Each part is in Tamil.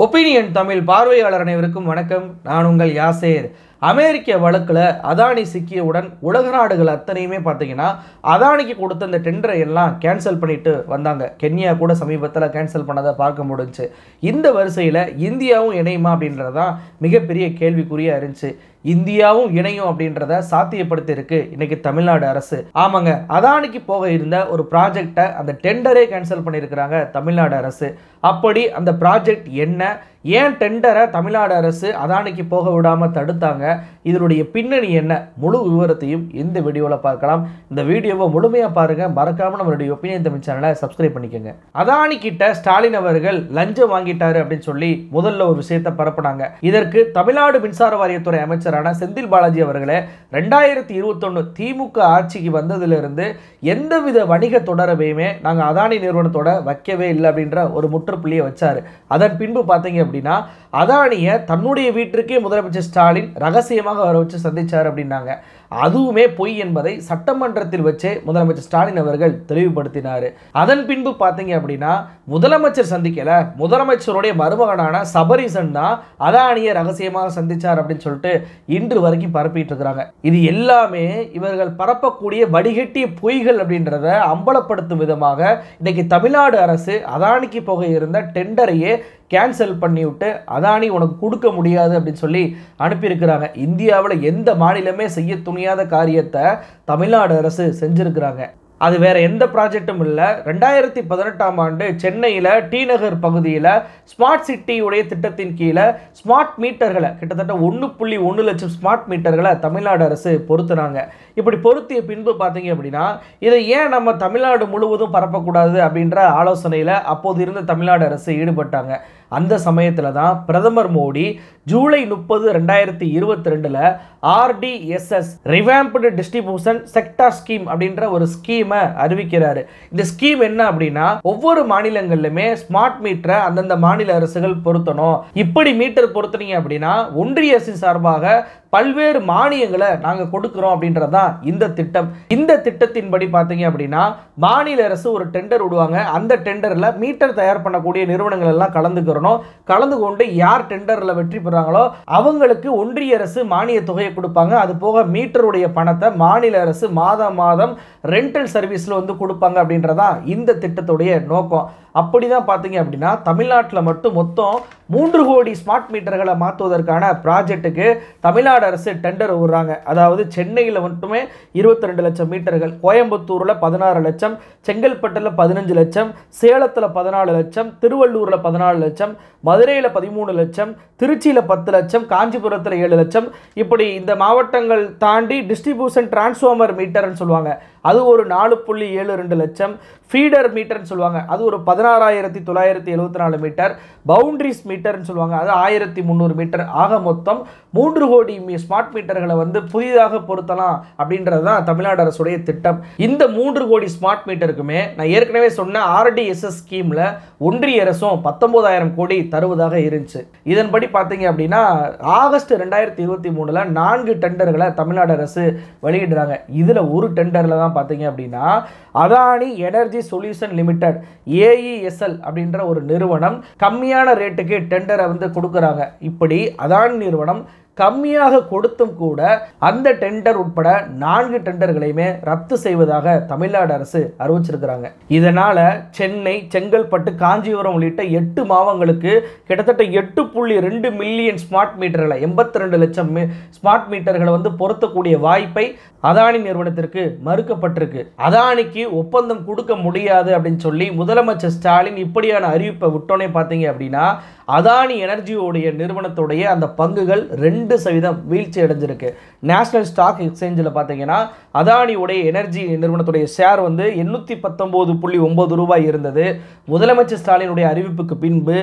ஒப்பீனியன் தமிழ் பார்வையாளர் அனைவருக்கும் வணக்கம். நான் உங்கள் யாசேர். அமெரிக்க வழக்கில் அதானி சிக்கியவுடன் உலக நாடுகள் அத்தனையுமே பார்த்தீங்கன்னா அதானிக்கு கொடுத்த அந்த டெண்டரை எல்லாம் கேன்சல் பண்ணிட்டு வந்தாங்க. கென்யா கூட சமீபத்தில் கேன்சல் பண்ணதை பார்க்க முடிஞ்சு. இந்த வரிசையில் இந்தியாவும் இணையுமா அப்படின்றதான் மிகப்பெரிய கேள்விக்குறியாக இருந்துச்சு. இந்தியாவும் இணையும் அப்படின்றத சாத்தியப்படுத்தி இருக்கு இன்னைக்கு தமிழ்நாடு அரசு. ஆமாங்க, அதானிக்கு போக இருந்த ஒரு ப்ராஜெக்டை அந்த டெண்டரே கேன்சல் பண்ணியிருக்கிறாங்க தமிழ்நாடு அரசு. அப்படி அந்த ப்ராஜெக்ட் என்ன, ஏன் டெண்டரை தமிழ்நாடு அரசு அதானிக்கு போக விடாமல் தடுத்தாங்க, இதனுடைய பின்னணி என்ன, முழு விவரத்தையும் இந்த வீடியோவில் பார்க்கலாம். இந்த வீடியோவை முழுமையாக பாருங்கள். மறக்காமல் நம்மளுடைய ஒப்பீனியன் தமிழ் சேனலை சப்ஸ்கிரைப் பண்ணிக்கோங்க. அதானி கிட்ட ஸ்டாலின் அவர்கள் லஞ்சம் வாங்கிட்டாரு அப்படின்னு சொல்லி முதல்ல ஒரு விஷயத்தை பரப்புனாங்க. இதற்கு தமிழ்நாடு மின்சார வாரியத்துறை அமைச்சரான செந்தில் பாலாஜி அவர்களே 2021 திமுக ஆட்சிக்கு வந்ததிலிருந்து எந்தவித வணிக தொடர்பையுமே நாங்கள் அதானி நிறுவனத்தோட வைக்கவே இல்லை அப்படின்ற ஒரு முற்றுப்புள்ளியை வச்சாரு. அதன் பின்பு பார்த்தீங்க அப்படின்னா அதானியை தன்னுடைய வீட்டிற்கே முதலமைச்சர் ஸ்டாலின் ரகசியமாக வர வச்சு சந்திச்சார் அப்படின்னாங்க. அதுவுமே பொய் என்பதை சட்டமன்றத்தில் வச்சே முதலமைச்சர் ஸ்டாலின் அவர்கள் தெளிவுபடுத்தினார். அதன் பின்பு பார்த்தீங்க அப்படின்னா முதலமைச்சர் சந்திக்கல, முதலமைச்சருடைய மருமகனான சபரீசன் தான் அதானியை ரகசியமாக சந்திச்சார் அப்படின்னு சொல்லிட்டு இன்று வரைக்கும் பரப்பிட்டு இருக்கிறாங்க. இது எல்லாமே இவர்கள் பரப்பக்கூடிய வடிகட்டிய பொய்கள் அப்படின்றத அம்பலப்படுத்தும் விதமாக இன்னைக்கு தமிழ்நாடு அரசு அதானிக்கு போக இருந்த டெண்டரையே கேன்சல் பண்ணிவிட்டு அதானி உனக்கு கொடுக்க முடியாது அப்படின்னு சொல்லி அனுப்பியிருக்கிறாங்க. இந்தியாவில் எந்த மாநிலமே செய்ய துணியாத காரியத்தை தமிழ்நாடு அரசு செஞ்சிருக்கிறாங்க. அது வேற எந்த ப்ராஜெக்டும் இல்லை. 2018ஆம் ஆண்டு சென்னையில் டி நகர் பகுதியில் ஸ்மார்ட் சிட்டியுடைய திட்டத்தின் கீழே ஸ்மார்ட் மீட்டர்களை கிட்டத்தட்ட 1.1 லட்சம் ஸ்மார்ட் மீட்டர்களை தமிழ்நாடு அரசு பொருத்துனாங்க. இப்படி பொருத்திய பின்பு பார்த்தீங்க அப்படின்னா இதை ஏன் நம்ம தமிழ்நாடு முழுவதும் பரப்பக்கூடாது அப்படின்ற ஆலோசனையில் அப்போது இருந்த தமிழ்நாடு அரசு ஈடுபட்டாங்க. அந்த சமயத்தில் தான் பிரதமர் Modi July 30, 2022 RDSS revamped distribution sector scheme அப்படின்ற ஒரு ஸ்கீமை அறிவிக்கிறாரு. இந்த ஸ்கீம் என்ன அப்படின்னா ஒவ்வொரு மாநிலங்களிலுமே ஸ்மார்ட் மீட்டரை அந்தந்த மாநில அரசுகள் பொருத்தணும். இப்படி மீட்டர் பொருத்தினீங்க அப்படின்னா ஒன்றிய அரசின் சார்பாக பல்வேறு மானியங்களை நாங்கள் கொடுக்குறோம் அப்படின்றதான் இந்த திட்டம். இந்த திட்டத்தின்படி பார்த்தீங்க அப்படின்னா மாநில அரசு ஒரு டெண்டர் விடுவாங்க. அந்த டெண்டரில் மீட்டர் தயார் பண்ணக்கூடிய நிறுவனங்கள் எல்லாம் கலந்துக்கிறணும். கலந்து கொண்டு யார் டெண்டரில் வெற்றி பெறாங்களோ அவங்களுக்கு ஒன்றிய அரசு மானிய தொகையை கொடுப்பாங்க. அது போக மீட்டருடைய பணத்தை மாநில அரசு மாதம் மாதம் ரெண்டல் சர்வீஸில் வந்து கொடுப்பாங்க அப்படின்றதான் இந்த திட்டத்துடைய நோக்கம். அப்படிதான் பார்த்தீங்க அப்படின்னா தமிழ்நாட்டில் மட்டும் மொத்தம் 3 கோடி ஸ்மார்ட் மீட்டர்களை மாற்றுவதற்கான ப்ராஜெக்ட்டுக்கு தமிழ்நாடு அரசு டெண்டர் விடுறாங்க. அதாவது சென்னையில் மட்டுமே 22 லட்சம் மீட்டர்கள், கோயம்புத்தூரில் 16 லட்சம், செங்கல்பட்டில் 15 லட்சம், சேலத்தில் 14 லட்சம், திருவள்ளூரில் 14 லட்சம், மதுரையில் 13 லட்சம், திருச்சியில் 10 லட்சம், காஞ்சிபுரத்தில் 7 லட்சம். இப்படி இந்த மாவட்டங்கள் தாண்டி டிஸ்ட்ரிபியூஷன் டிரான்ஸ்ஃபார்மர் மீட்டர்னு சொல்லுவாங்க, அது ஒரு 4.72 லட்சம், ஃபீடர் மீட்டர்னு சொல்லுவாங்க, அது ஒரு 16,974 மீட்டர், பவுண்டரிஸ் மீட்டர்னு சொல்லுவாங்க, அது 1,300 மீட்டர். ஆக மொத்தம் 3 கோடி ஸ்மார்ட் மீட்டர்களை வந்து புதிதாக பொருத்தலாம் அப்படின்றது தான் தமிழ்நாடு அரசுடைய திட்டம். இந்த 3 கோடி ஸ்மார்ட் மீட்டருக்குமே நான் ஏற்கனவே சொன்ன ஆர்டிஎஸ்எஸ் ஸ்கீமில் ஒன்றிய அரசும் 19,000 கோடி தருவதாக இருந்துச்சு. இதன்படி பார்த்தீங்க அப்படின்னா ஆகஸ்ட் 2023 4 டெண்டர்களை தமிழ்நாடு அரசு வெளியிடுறாங்க. இதில் ஒரு டெண்டரில் தான் பார்த்தீங்க அப்படின்னா Adani energy solution limited AESL அப்படின்ற ஒரு நிறுவனம் கம்மியான ரேட்டுக்கு டெண்டரை வந்து கொடுக்குறாங்க. இப்படி அதானி நிறுவனம் கம்மியாக கொடுத்தும் கூட அந்த டெண்டர் உட்பட 4 டெண்டர்களையுமே ரத்து செய்வதாக தமிழ்நாடு அரசு அறிவிச்சிருக்கிறாங்க. இதனால சென்னை, செங்கல்பட்டு, காஞ்சிபுரம் உள்ளிட்ட 8 மாவட்டங்களுக்கு கிட்டத்தட்ட 8.2 மில்லியன் ஸ்மார்ட் மீட்டர்களை 82 லட்சம் ஸ்மார்ட் மீட்டர்களை வந்து பொருத்தக்கூடிய வாய்ப்பை அதானி நிறுவனத்திற்கு மறுக்கப்பட்டிருக்கு. அதானிக்கு ஒப்பந்தம் கொடுக்க முடியாது அப்படின்னு சொல்லி முதலமைச்சர் ஸ்டாலின் இப்படியான அறிவிப்பை விட்டோன்னே பார்த்தீங்க அப்படின்னா அதானி எனர்ஜியோடைய நிறுவனத்துடைய அந்த பங்குகள் 2% வீழ்ச்சி அடைஞ்சிருக்கு. நேஷனல் ஸ்டாக் எக்ஸ்சேஞ்சில் பார்த்தீங்கன்னா அதானியுடைய எனர்ஜி நிறுவனத்துடைய ஷேர் வந்து 819.9 ரூபாய் இருந்தது. முதலமைச்சர் ஸ்டாலினுடைய அறிவிப்புக்கு பின்பு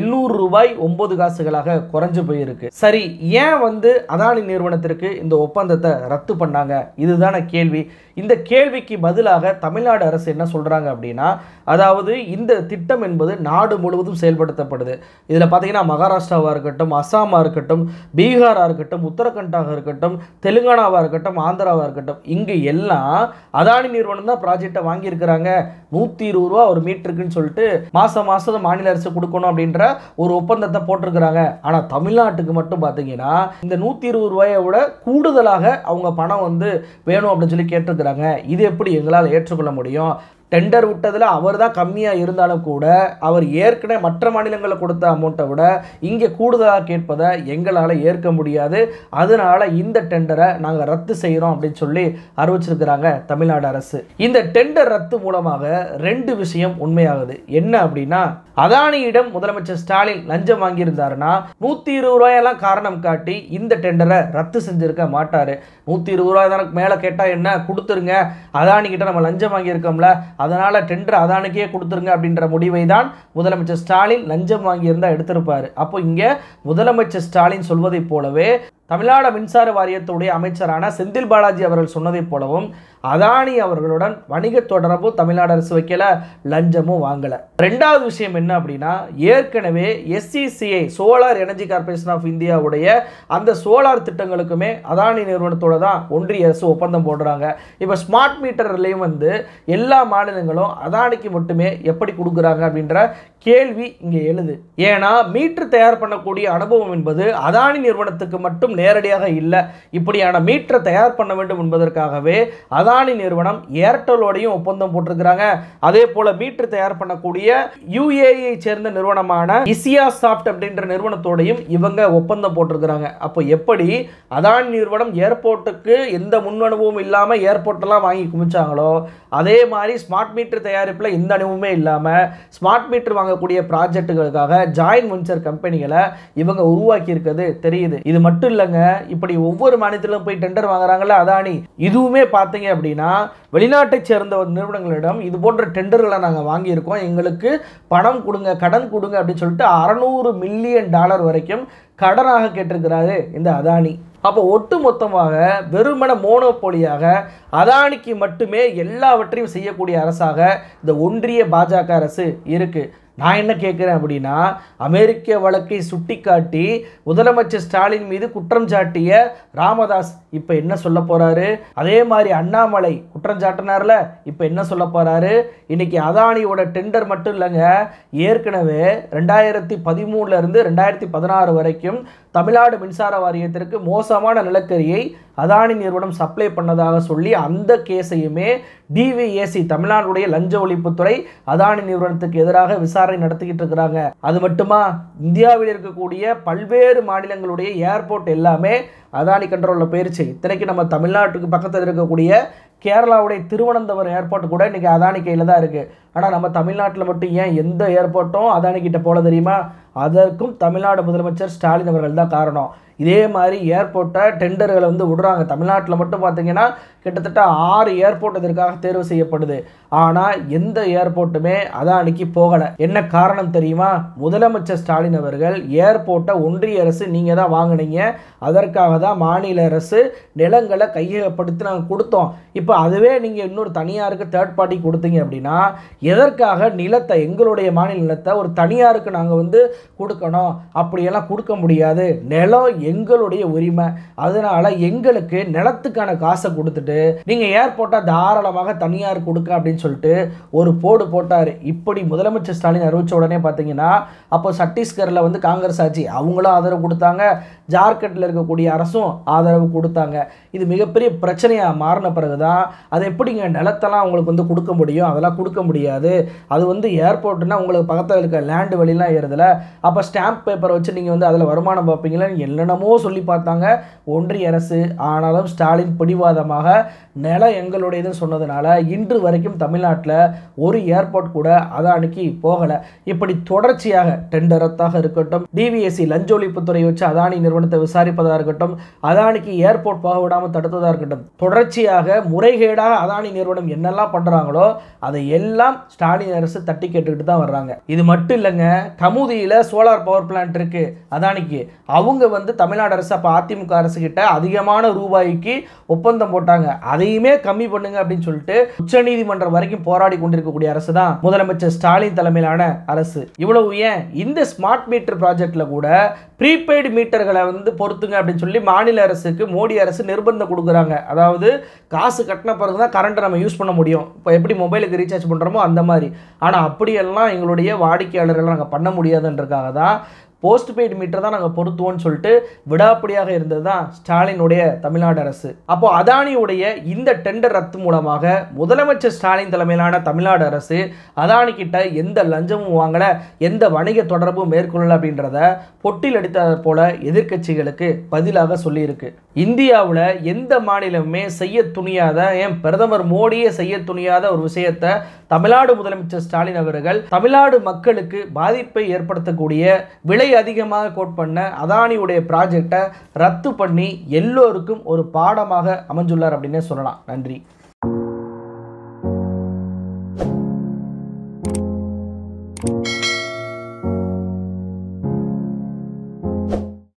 800 ரூபாய் 9 காசுகளாக குறைஞ்சு போயிருக்கு. சரி, ஏன் வந்து அதானி நிறுவனத்திற்கு இந்த ஒப்பந்தத்தை ரத்து பண்ணாங்க, இதுதான கேள்வி. இந்த கேள்விக்கு பதிலாக தமிழ்நாடு அரசு என்ன சொல்றாங்க அப்படின்னா அதாவது இந்த திட்டம் என்பது நாடு முழுவதும் செயல்படுத்தப்படுது. இதில் பார்த்தீங்கன்னா மகாராஷ்டிராவாக இருக்கட்டும், அஸ்ஸாமாக இருக்கட்டும், பீகார் பீகாராக இருக்கட்டும், உத்தரகண்டாக இருக்கட்டும், தெலுங்கானாவாக இருக்கட்டும், ஆந்திராவாக இருக்கட்டும், இங்கு எல்லாம் அதானி நிறுவனம் தான் ப்ராஜெக்டை வாங்கியிருக்கிறாங்க. 120 ரூபா ஒரு மீட்டருக்குன்னு சொல்லிட்டு மாதம் மாநில அரசு கொடுக்கணும் அப்படின்ற ஒரு ஒப்பந்தத்தை போட்டிருக்கிறாங்க. ஆனால் தமிழ்நாட்டுக்கு மட்டும் பார்த்தீங்கன்னா இந்த 120 ரூபாயை விட கூடுதலாக அவங்க பணம் வந்து வேணும் அப்படின்னு சொல்லி கேட்டிருக்கிறாங்க. இது எப்படி எங்களால் ஏற்றுக்கொள்ள முடியும்? டெண்டர் விட்டதில் அவர் தான் கம்மியாக இருந்தாலும் கூட அவர் ஏற்கனவே மற்ற மாநிலங்களில் கொடுத்த அமௌண்ட்டை விட இங்கே கூடுதலாக கேட்பதை எங்களால் ஏற்க முடியாது. அதனால இந்த டெண்டரை நாங்கள் ரத்து செய்கிறோம் அப்படின்னு சொல்லி அறிவிச்சிருக்கிறாங்க தமிழ்நாடு அரசு. இந்த டெண்டர் ரத்து மூலமாக 2 விஷயம் உண்மையாகுது. என்ன அப்படின்னா, அதானியிடம் முதலமைச்சர் ஸ்டாலின் லஞ்சம் வாங்கியிருந்தாருன்னா 120 ரூபாயெல்லாம் காரணம் காட்டி இந்த டெண்டரை ரத்து செஞ்சிருக்க மாட்டாரு. 120 ரூபாய் தானே மேலே கேட்டால் என்ன கொடுத்துருங்க, அதானி கிட்ட நம்ம லஞ்சம் வாங்கியிருக்கோம்ல, அதனால டெண்டர் அதானிக்கே கொடுத்துருங்க அப்படின்ற முடிவை தான் முதலமைச்சர் ஸ்டாலின் லஞ்சம் வாங்கியிருந்தா எடுத்திருப்பாரு. அப்போ இங்கே முதலமைச்சர் ஸ்டாலின் சொல்வதை போலவே தமிழ்நாடு மின்சார வாரியத்துடைய அமைச்சரான செந்தில் பாலாஜி அவர்கள் சொன்னதைப் போலவும் அதானி அவர்களுடன் வணிக தொடர்பு தமிழ்நாடு அரசு வைக்கல, லஞ்சமும் வாங்கல. 2வது விஷயம் என்ன அப்படின்னா, ஏற்கனவே SECI solar energy corporation of இந்தியாவுடைய அந்த சோலார் திட்டங்களுக்குமே அதானி நிறுவனத்தோட தான் ஒன்றிய அரசு ஒப்பந்தம் போடுறாங்க. இப்போ ஸ்மார்ட் மீட்டர்லையும் வந்து எல்லா மாநிலங்களும் அதானிக்கு மட்டுமே எப்படி கொடுக்குறாங்க அப்படின்ற கேள்வி இங்கே எழுது. ஏன்னா மீட்டர் தயார் பண்ணக்கூடிய அனுபவம் என்பது அதானி நிறுவனத்துக்கு மட்டும் நேரடியாக இல்லை. இப்படியான மீட்டரை தயார் பண்ண வேண்டும் என்பதற்காகவே அதானி நிறுவனம் ஏர்டெலோடையும் ஒப்பந்தம் போட்டிருக்கிறாங்க. அதே போல மீட்டர் தயார் பண்ணக்கூடிய UAE சேர்ந்த நிறுவனமான இசியா சாஃப்ட் அப்படின்ற நிறுவனத்தோடையும் இவங்க ஒப்பந்தம் போட்டிருக்கிறாங்க. அப்போ எப்படி அதானி நிறுவனம் ஏர்போர்ட்டுக்கு எந்த முன் அனுபவம் இல்லாமல் ஏர்போர்ட்டெல்லாம் வாங்கி குமிச்சாங்களோ, அதே மாதிரி ஸ்மார்ட் மீட்டர் தயாரிப்பில் எந்த அனுபவமே இல்லாமல் ஸ்மார்ட் மீட்டர் வாங்கக்கூடிய ப்ராஜெக்டுகளுக்காக ஜாயின்ட் வெஞ்சர் கம்பெனிகளை இவங்க உருவாக்கி இருக்கிறது தெரியுது. இது மட்டும் இல்லைங்க, இப்படி ஒவ்வொரு மாநிலத்திலும் போய் டெண்டர் வாங்குறாங்கல்ல அதானி, இதுவுமே பார்த்தீங்க அப்படின்னா வெளிநாட்டை சேர்ந்த நிறுவனங்களிடம் இது போன்ற டெண்டர்களை நாங்கள் வாங்கியிருக்கோம், எங்களுக்கு பணம் கொடுங்க, கடன் கொடுங்க அப்படின்னு சொல்லிட்டு $600 மில்லியன் வரைக்கும் கடனாக கேட்டிருக்கிறாரு இந்த அதானி. அப்போ ஒட்டு மொத்தமாக வெறுமன மோனோபோலியாக அதானிக்கு மட்டுமே எல்லாவற்றையும் செய்யக்கூடிய அரசாக இந்த ஒன்றிய பாஜக அரசு இருக்கு. நான் என்ன கேட்குறேன் அப்படின்னா, அமெரிக்க வழக்கை சுட்டிக்காட்டி முதலமைச்சர் ஸ்டாலின் மீது குற்றம் சாட்டிய ராமதாஸ் இப்போ என்ன சொல்ல போறாரு? அதே மாதிரி அண்ணாமலை குற்றம் சாட்டினார்ல, இப்போ என்ன சொல்ல போறாரு? இன்னைக்கு அதானியோட டெண்டர் மட்டும் இல்லைங்க, ஏற்கனவே 2013 இருந்து 2016 வரைக்கும் தமிழ்நாடு மின்சார வாரியத்திற்கு மோசமான நிலக்கரியை அதானி நிறுவனம் சப்ளை பண்ணதாக சொல்லி அந்த கேஸையுமே DVAC தமிழ்நாடுடைய லஞ்ச ஒழிப்புத்துறை அதானி நிறுவனத்துக்கு எதிராக விசாரணை நடத்திக்கிட்டு இருக்கிறாங்க. அது மட்டுமா, இந்தியாவில் இருக்கக்கூடிய பல்வேறு மாநிலங்களுடைய ஏர்போர்ட் எல்லாமே அதானி கண்ட்ரோலில் போயிருச்சு. இத்தனைக்கு நம்ம தமிழ்நாட்டுக்கு பக்கத்தில் இருக்கக்கூடிய கேரளாவுடைய திருவனந்தபுரம் ஏர்போர்ட் கூட இன்றைக்கி அதானி கையில் தான் இருக்குது. ஆனால் நம்ம தமிழ்நாட்டில் மட்டும் ஏன் எந்த ஏர்போர்ட்டும் அதானி கிட்ட போல தெரியுமா? அதற்கும் தமிழ்நாடு முதலமைச்சர் ஸ்டாலின் அவர்கள் தான் காரணம். இதே மாதிரி ஏர்போர்ட்டை டெண்டர்களை வந்து விடுறாங்க. தமிழ்நாட்டில் மட்டும் பார்த்தீங்கன்னா கிட்டத்தட்ட 6 ஏர்போர்ட் இதற்காக தேர்வு செய்யப்படுது. ஆனால் எந்த ஏர்போர்ட்டுமே அதானிக்கு போகலை. என்ன காரணம் தெரியுமா? முதலமைச்சர் ஸ்டாலின் அவர்கள் ஏர்போர்ட்டை ஒன்றிய அரசு நீங்கள் தான் வாங்கினீங்க, அதற்காக தான் மாநில அரசு நிலங்களை கையகப்படுத்தி நாங்கள் கொடுத்தோம். இப்போ அதுவே நீங்கள் இன்னொரு தனியாருக்கு தேர்ட் பார்ட்டி கொடுத்தீங்க அப்படின்னா எதற்காக நிலத்தை, எங்களுடைய மாநில நிலத்தை ஒரு தனியாருக்கு நாங்கள் வந்து கொடுக்கணும்? அப்படியெல்லாம் கொடுக்க முடியாது. நிலம் எங்களுடைய உரிமை. அதனால எங்களுக்கு நிலத்துக்கான காசை கொடுத்துட்டு நீங்க ஏர்போர்ட்டை தாராளமாக தனியார் கொடுக்க அப்படின்னு சொல்லிட்டு ஒரு போடு போட்டாரு. இப்படி முதலமைச்சர் ஸ்டாலின் அறிவிச்ச உடனே பார்த்தீங்கன்னா அப்போ சத்தீஸ்கரில் வந்து காங்கிரஸ் ஆட்சி, அவங்களும் ஆதரவு கொடுத்தாங்க, ஜார்க்கண்டில் இருக்கக்கூடிய அரசும் ஆதரவு கொடுத்தாங்க. இது மிகப்பெரிய பிரச்சனையாக மாறின பிறகுதான் அது எப்படிங்க நிலத்தெல்லாம் உங்களுக்கு வந்து கொடுக்க முடியும்? அதெல்லாம் கொடுக்க முடியாது. அது வந்து ஏர்போர்ட்னா உங்களுக்கு பக்கத்தில் இருக்க லேண்டு வழிலாம் ஏறுதில்ல, அப்போ ஸ்டாம்ப் பேப்பரை வச்சு நீங்கள் வந்து அதில் வருமானம் பார்ப்பீங்களா என்னென்னமோ சொல்லி பார்த்தாங்க ஒன்றிய அரசு. ஆனாலும் ஸ்டாலின் பிடிவாதமாக நிலம் எங்களுடையதுன்னு சொன்னதுனால இன்று வரைக்கும் தமிழ்நாட்டில் ஒரு ஏர்போர்ட் கூட அதானிக்கு போகலை. இப்படி தொடர்ச்சியாக டெண்டர் ரத்தாக இருக்கட்டும், DVAC லஞ்ச ஒழிப்புத்துறை வச்சு அதானி நிறுவனத்தை விசாரிப்பதாக இருக்கட்டும், அதானிக்கு ஏர்போர்ட் போக விடாமல் தடுத்ததாக இருக்கட்டும், தொடர்ச்சியாக முறைகேடாக அதானி நிறுவனம் என்னெல்லாம் பண்ணுறாங்களோ அதை எல்லாம் ஸ்டாலின் அரசு தட்டி கேட்டுக்கிட்டு தான் வர்றாங்க. இது மட்டும் இல்லைங்க, கமுதியில் சோலார் பவர் பிளான்ட் இருக்கு அதானிக்கு. அவங்க வந்து தமிழ்நாடு அரசு அப்போ அதிமுக அரசு கிட்ட அதிகமான ரூபாய்க்கு ஒப்பந்தம் போட்டாங்க. அதையுமே கம்மி பண்ணுங்க அப்படின்னு சொல்லிட்டு உச்சநீதிமன்றம் வரைக்கும் போராடி கொண்டிருக்கக்கூடிய அரசு தான் முதலமைச்சர் ஸ்டாலின் தலைமையிலான அரசு. இவ்வளவு ஏன், இந்த ஸ்மார்ட் மீட்டர் ப்ராஜெக்ட்ல கூட ப்ரீபெய்டு மீட்டர்களை வந்து பொறுத்துங்க அப்படின்னு சொல்லி மாநில அரசுக்கு மோடி அரசு நிர்பந்தம் கொடுக்குறாங்க. அதாவது காசு கட்டின பிறகு தான் கரண்ட்டை நம்ம யூஸ் பண்ண முடியும். இப்போ எப்படி மொபைலுக்கு ரீசார்ஜ் பண்ணுறோமோ அந்த மாதிரி. ஆனால் அப்படியெல்லாம் எங்களுடைய வாடிக்கையாளர்கள் நாங்கள் பண்ண முடியாதுன்றதுக்காக தான் போஸ்ட் பெய்டு மீட்டர் தான் நாங்கள் பொருத்துவோம்னு சொல்லிட்டு விடாப்பிடியாக இருந்தது தான் ஸ்டாலினுடைய தமிழ்நாடு அரசு. அப்போ அதானியுடைய இந்த டெண்டர் ரத்து மூலமாக முதலமைச்சர் ஸ்டாலின் தலைமையிலான தமிழ்நாடு அரசு அதானி கிட்ட எந்த லஞ்சமும் வாங்கல, எந்த வணிக தொடர்பும் மேற்கொள்ளல அப்படின்றத பொட்டில் அடித்தது போல எதிர்க்கட்சிகளுக்கு பதிலாக சொல்லியிருக்கு. இந்தியாவில் எந்த மாநிலமுமே செய்ய துணியாத, ஏன் பிரதமர் மோடியே செய்ய துணியாத ஒரு விஷயத்தை தமிழ்நாடு முதலமைச்சர் ஸ்டாலின் அவர்கள் தமிழ்நாடு மக்களுக்கு பாதிப்பை ஏற்படுத்தக்கூடிய விலை அதிகமாக கோட் பண்ண அதானியுடைய ப்ராஜெக்டை ரத்து பண்ணி எல்லோருக்கும் ஒரு பாடமாக அமைஞ்சுள்ளார் அப்படின்னே சொல்லலாம். நன்றி.